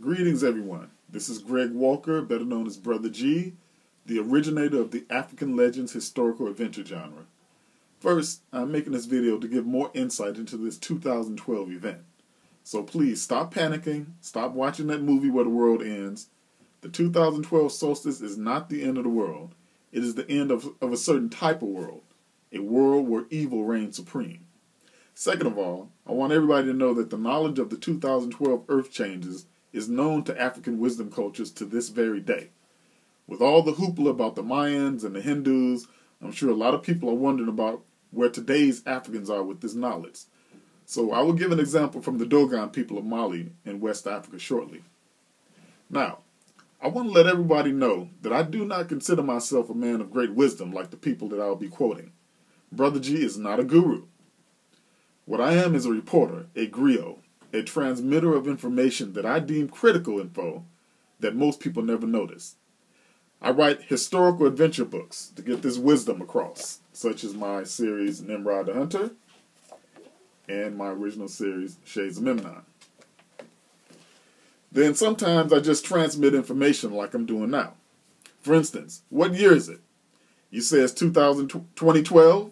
Greetings, everyone. This is Greg Walker, better known as Brother G, the originator of the African Legends historical adventure genre. First, I'm making this video to give more insight into this 2012 event. So please stop panicking, stop watching that movie where the world ends. The 2012 solstice is not the end of the world. It is the end of a certain type of world, a world where evil reigns supreme. Second of all, I want everybody to know that the knowledge of the 2012 earth changes is known to African wisdom cultures to this very day. With all the hoopla about the Mayans and the Hindus, I'm sure a lot of people are wondering about where today's Africans are with this knowledge. So I will give an example from the Dogon people of Mali in West Africa shortly. Now, I want to let everybody know that I do not consider myself a man of great wisdom like the people that I'll be quoting. Brother G is not a guru. What I am is a reporter, a griot, a transmitter of information that I deem critical info that most people never notice. I write historical adventure books to get this wisdom across, such as my series Nimrod The Hunter and my original series Shades of Memnon. Then sometimes I just transmit information like I'm doing now. For instance, what year is it? You say it's 2012?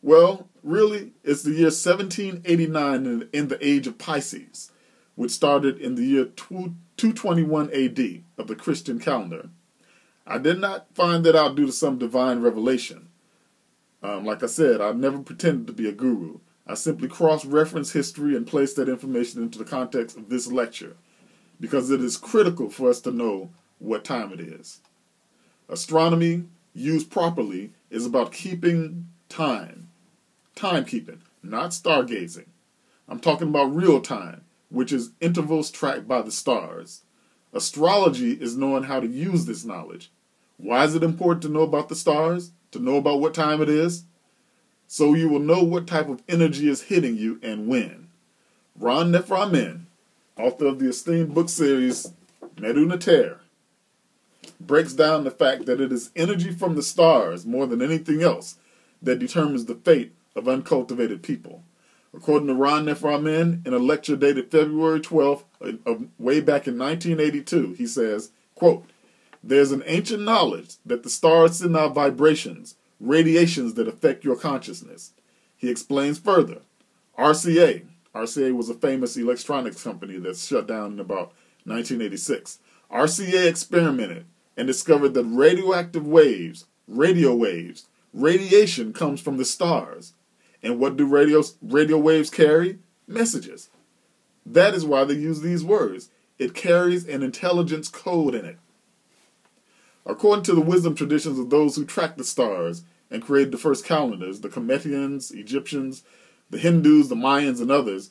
Well, really, it's the year 1789 in the age of Pisces, which started in the year 221 AD of the Christian calendar. I did not find that out due to some divine revelation. Like I said, I've never pretended to be a guru. I simply cross-reference history and place that information into the context of this lecture, because it is critical for us to know what time it is. Astronomy, used properly, is about keeping time. Timekeeping, not stargazing. I'm talking about real time, which is intervals tracked by the stars. Astrology is knowing how to use this knowledge. Why is it important to know about the stars? To know about what time it is? So you will know what type of energy is hitting you and when. Ron Neframen, author of the esteemed book series Memnon, breaks down the fact that it is energy from the stars more than anything else that determines the fate of uncultivated people. According to Ron Neframen, in a lecture dated February 12th, way back in 1982, he says, quote, "There's an ancient knowledge that the stars send out vibrations, radiations that affect your consciousness." He explains further. RCA was a famous electronics company that shut down in about 1986. RCA experimented and discovered that radioactive waves, radio waves, radiation comes from the stars. And what do radio waves carry? Messages. That is why they use these words. It carries an intelligence code in it. According to the wisdom traditions of those who tracked the stars and created the first calendars, the Cometians, Egyptians, the Hindus, the Mayans, and others,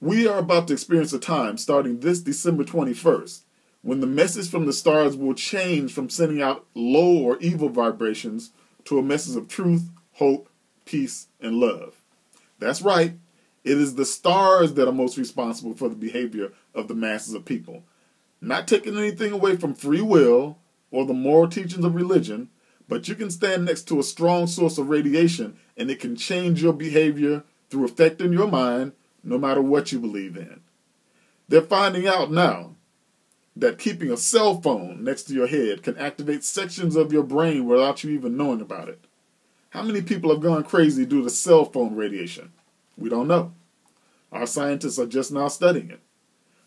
we are about to experience a time starting this December 21st when the message from the stars will change from sending out low or evil vibrations to a message of truth, hope, peace, and love. That's right. It is the stars that are most responsible for the behavior of the masses of people. Not taking anything away from free will or the moral teachings of religion, but you can stand next to a strong source of radiation and it can change your behavior through affecting your mind no matter what you believe in. They're finding out now that keeping a cell phone next to your head can activate sections of your brain without you even knowing about it. How many people have gone crazy due to cell phone radiation? We don't know. Our scientists are just now studying it.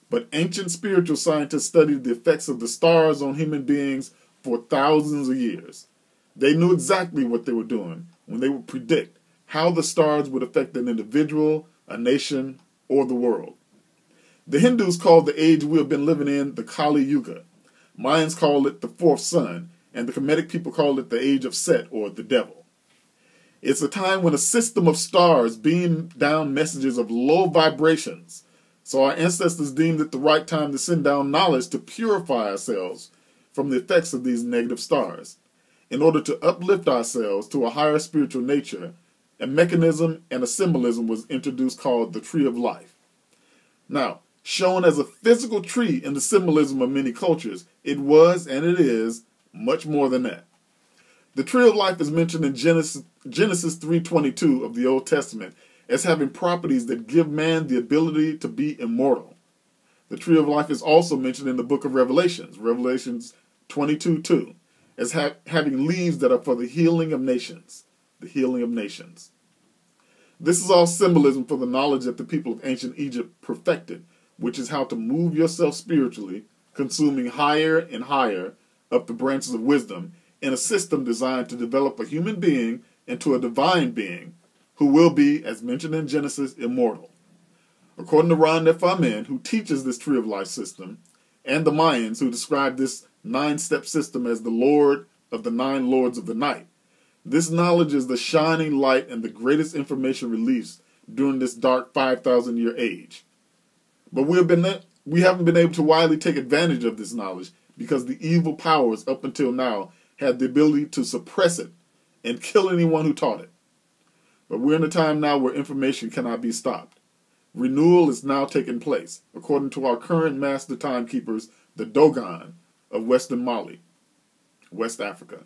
But ancient spiritual scientists studied the effects of the stars on human beings for thousands of years. They knew exactly what they were doing when they would predict how the stars would affect an individual, a nation, or the world. The Hindus called the age we have been living in the Kali Yuga. Mayans called it the fourth sun, and the Kemetic people called it the age of Set, or the devil. It's a time when a system of stars beam down messages of low vibrations. So our ancestors deemed it the right time to send down knowledge to purify ourselves from the effects of these negative stars. In order to uplift ourselves to a higher spiritual nature, a mechanism and a symbolism was introduced called the Tree of Life. Now, shown as a physical tree in the symbolism of many cultures, it was, and it is, much more than that. The Tree of Life is mentioned in Genesis 3:22 of the Old Testament as having properties that give man the ability to be immortal. The tree of life is also mentioned in the book of Revelations, Revelations 22:2, as having leaves that are for the healing of nations. The healing of nations. This is all symbolism for the knowledge that the people of ancient Egypt perfected, which is how to move yourself spiritually, consuming higher and higher up the branches of wisdom in a system designed to develop a human being into a divine being who will be, as mentioned in Genesis, immortal. According to Ron Nefamin, who teaches this tree of life system, and the Mayans, who describe this 9-step system as the Lord of the 9 Lords of the Night, this knowledge is the shining light and the greatest information released during this dark 5,000-year age. But we haven't been able to widely take advantage of this knowledge because the evil powers up until now had the ability to suppress it and kill anyone who taught it. But we're in a time now where information cannot be stopped. Renewal is now taking place, according to our current master timekeepers, the Dogon of Western Mali, West Africa.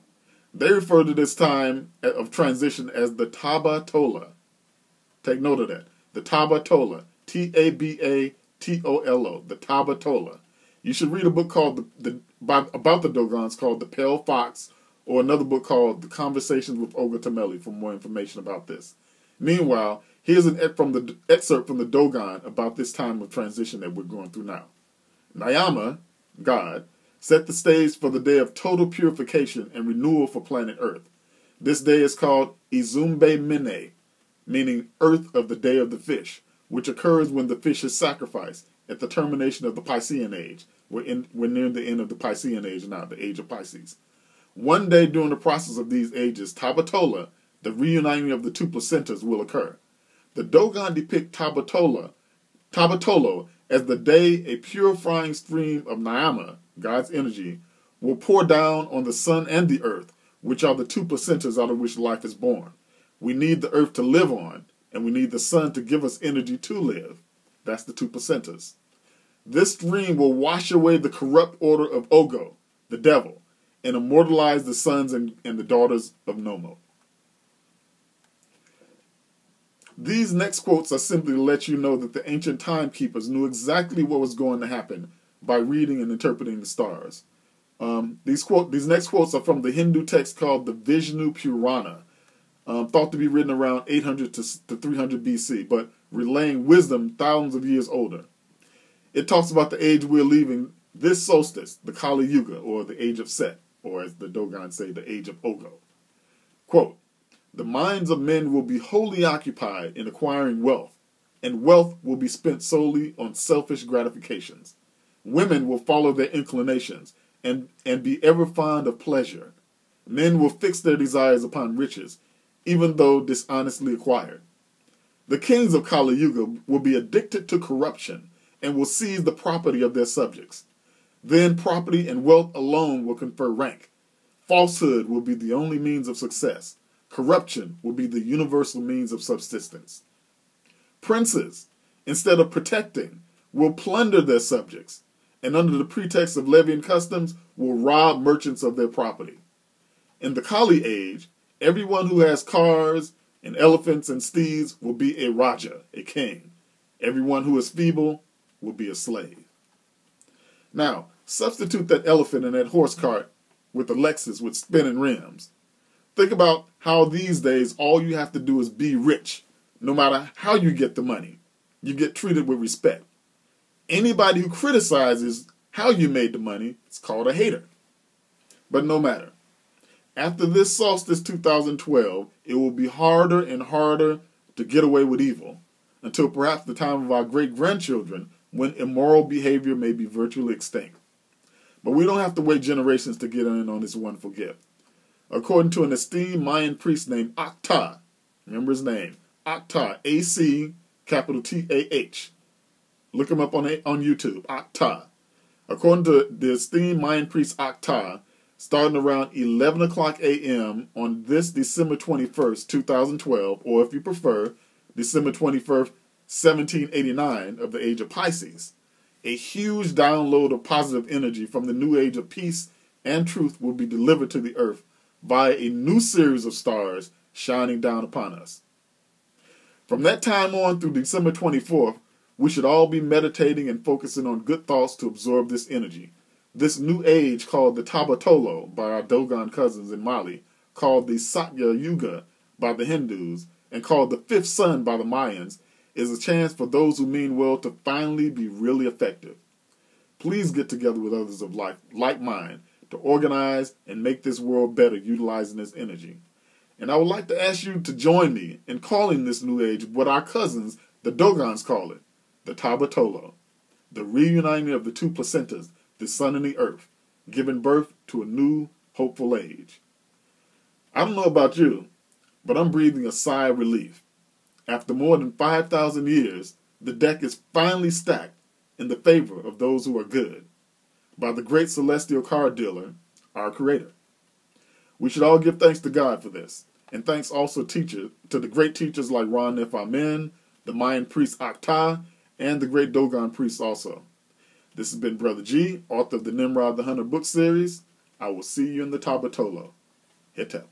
They refer to this time of transition as the Taba Tola. Take note of that. The Taba Tola. Tabatolo. The Taba Tola. You should read a book called about the Dogons called The Pale Fox, or another book called The Conversations with Olga Tameli for more information about this. Meanwhile, here's an excerpt from the Dogon about this time of transition that we're going through now. Nyama, God, set the stage for the day of total purification and renewal for planet Earth. This day is called Izumbe Mene, meaning Earth of the Day of the Fish, which occurs when the fish is sacrificed at the termination of the Piscean Age. We're near the end of the Piscean Age now, the age of Pisces. One day during the process of these ages, Tabatola, the reuniting of the 2 placentas, will occur. The Dogon depict Tabatolo as the day a purifying stream of Nyama, God's energy, will pour down on the sun and the earth, which are the 2 placentas out of which life is born. We need the earth to live on, and we need the sun to give us energy to live. That's the 2 placentas. This stream will wash away the corrupt order of Ogo, the devil, and immortalize the sons and the daughters of Nomo. These next quotes are simply to let you know that the ancient timekeepers knew exactly what was going to happen by reading and interpreting the stars. These next quotes are from the Hindu text called the Vishnu Purana, thought to be written around 800 to 300 BC, but relaying wisdom thousands of years older. It talks about the age we're leaving, this solstice, the Kali Yuga, or the age of Set, or as the Dogon say, the age of Ogo. Quote, the minds of men will be wholly occupied in acquiring wealth, and wealth will be spent solely on selfish gratifications. Women will follow their inclinations and be ever fond of pleasure. Men will fix their desires upon riches, even though dishonestly acquired. The kings of Kali Yuga will be addicted to corruption and will seize the property of their subjects. Then property and wealth alone will confer rank. Falsehood will be the only means of success. Corruption will be the universal means of subsistence. Princes, instead of protecting, will plunder their subjects, and under the pretext of levying customs, will rob merchants of their property. In the Kali age, everyone who has cars and elephants and steeds will be a Raja, a king. Everyone who is feeble will be a slave. Now, substitute that elephant and that horse cart with a Lexus with spinning rims. Think about how these days all you have to do is be rich. No matter how you get the money, you get treated with respect. Anybody who criticizes how you made the money is called a hater. But no matter. After this solstice 2012, it will be harder and harder to get away with evil, until perhaps the time of our great-grandchildren, when immoral behavior may be virtually extinct. But we don't have to wait generations to get in on this wonderful gift. According to an esteemed Mayan priest named Acta, remember his name, Acta, A-C, capital T-A-H. Look him up on YouTube, Acta. According to the esteemed Mayan priest Acta, starting around 11 o'clock a.m. on this December 21st, 2012, or if you prefer, December 21st, 1789 of the age of Pisces, a huge download of positive energy from the new age of peace and truth will be delivered to the earth via a new series of stars shining down upon us. From that time on through December 24th, We should all be meditating and focusing on good thoughts to absorb this energy. This new age, called the Taba Tolo by our Dogon cousins in Mali, called the Satya Yuga by the Hindus, and called the fifth sun by the Mayans, is a chance for those who mean well to finally be really effective. Please get together with others of like mind to organize and make this world better utilizing this energy. And I would like to ask you to join me in calling this new age what our cousins, the Dogons, call it, the Taba Tolo, the reuniting of the two placentas, the sun and the earth, giving birth to a new, hopeful age. I don't know about you, but I'm breathing a sigh of relief. After more than 5,000 years, the deck is finally stacked in the favor of those who are good, by the great celestial card dealer, our Creator. We should all give thanks to God for this, and thanks also to the great teachers like Ron F. Amen, the Mayan priest Akta, and the great Dogon priests also. This has been Brother G, author of the Nimrod the Hunter book series. I will see you in the Taba Tolo. Hit up.